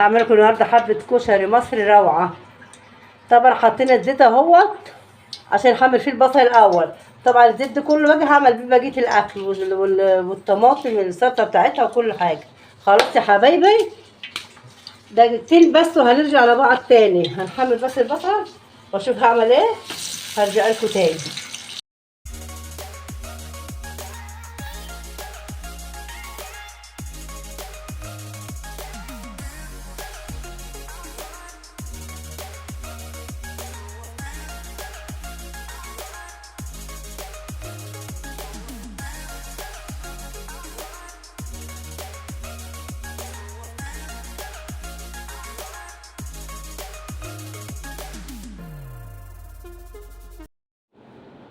هعمل لكم النهارده حبه كشري مصري روعه. طبعا حطينا الزيت اهوت عشان نحمر فيه البصل الاول. طبعا الزيت ده كله باجي هعمل بيه بقيه الاكل والطماطم السلطه بتاعتها وكل حاجه. خلاص يا حبايبي، دقيقتين بس وهنرجع لبعض تاني. هنحمر بس البصل واشوف هعمل ايه، هرجع لكم تاني.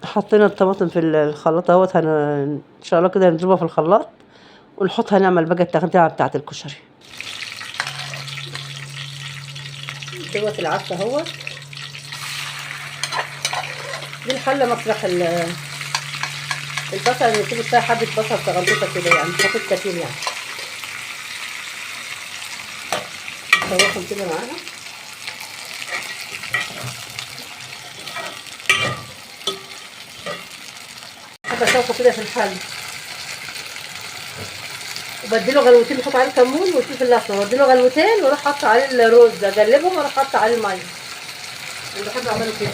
حطينا الطماطم في الخلاط اهوت، ان شاء الله كده نضربها في الخلاط ونحطها نعمل بقى التخديعه بتاعه الكشري. دوت العدس اهوت، دي الحله مطرح البصل اللي نسيب فيها حبه بصل صغنطوطه كده، يعني مش هاخد كتير يعني. نشوحهم كده معانا. بحب اشوحه كده في الحل وبديله غلوتين، بحط عليه كمون والفلفل الاسمر واديله غلوتين واروح حاطه عليه الرز، اقلبهم واروح حاطه عليه الميه. انا بحب اعمله كده.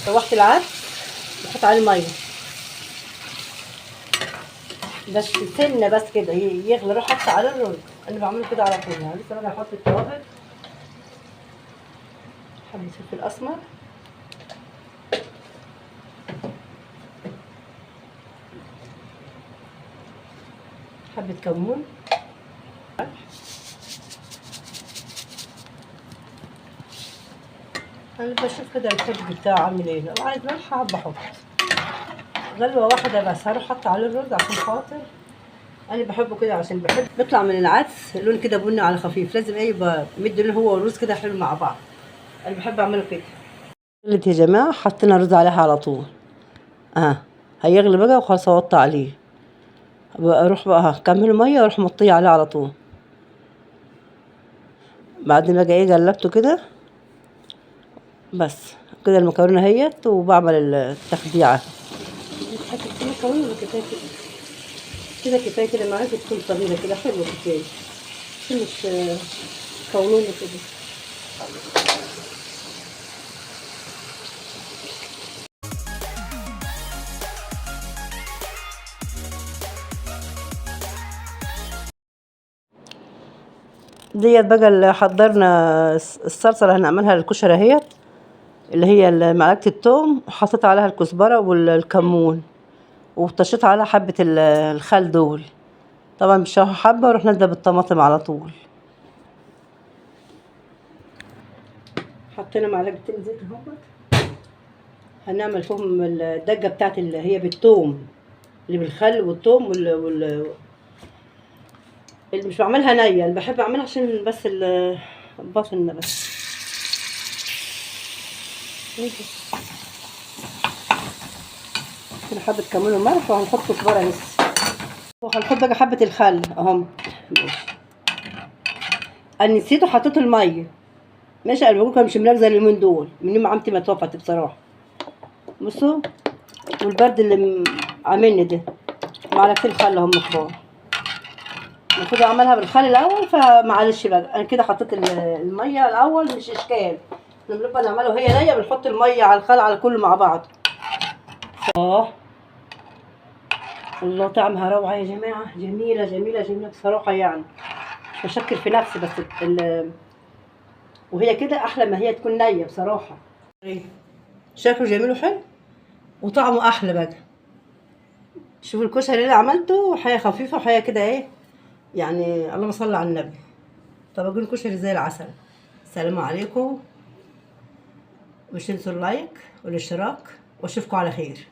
شوحت العدس بحط عليه ميه بس سنه بس كده يغلي، اروح حاطه عليه الرز. انا بعمله كده على طول يعني. لسه بقى احط التوابل، حبه فلفل اسمر، حبه كمون، انا بشوف كده الحب بتاعه عامل ايه. لو عايز ملح بحط غلوه واحده بس. هروح حاطه عليه الرز عشان خاطر انا بحبه كده، عشان بحب بيطلع من العدس لون كده بني على خفيف. لازم ايه يبقى مدي لون هو والرز كده حلو مع بعض. انا بحب اعمله كده. قلت يا جماعه حطينا رز عليها على طول. هيغلي بقى وخلاص اوطي عليه. اروح بقى هكمل ميه واروح مطيه عليه على طول. بعدين بقى ايه قلبته كده بس كده المكرونه اهيت، وبعمل التخديعه. المكرونه كفايه كده كفايه كده معاكي، تكون صغيره كده حلوه كفايه، مش كونونه كده. ديت بقى اللي حضرنا الصلصه اللي هنعملها للكشري اهيت، اللي هي معلقه الثوم وحطيت عليها الكزبره والكمون وطشيت عليها حبه الخل دول. طبعا بشوح حبه واروح نازله بالطماطم على طول. حطينا معلقتين زيت اهوت، هنعمل فيهم الدقه بتاعت اللي هي بالثوم، اللي بالخل والثوم اللي مش بعملها نيه، اللي بحب اعملها عشان بس البصل بس. كده حبه كمون وملح، وهنحط كزبره لسه، وهنحط بقى حبه الخل اهم. انا نسيت وحطيت الميه. ماشي، انا بقول مش مركزه اليومين دول من يوم عمتي ما توفت بصراحه. بصوا، والبرد اللي عاملني ده، معلقتين خل هم كبار. المفروض اعملها بالخل الاول، فمعلش بقى انا كده حطيت الميه الاول، مش اشكال. لما نبقى نعمله وهي نيه بنحط الميه على الخل على كله مع بعض. الله، طعمها روعه يا جماعه، جميله جميله جميله بصراحه يعني. مش بشكر في نفسي، بس وهي كده احلى ما هي تكون نيه بصراحه. شكله جميل وحلو وطعمه احلى بقى. شوفوا الكشري اللي عملته، حاجه خفيفه وحاجه كده ايه يعني. اللهم صل على النبي. طب اقول كشري زي العسل. السلام عليكم، مش تنسوا اللايك والاشتراك، واشوفكم على خير.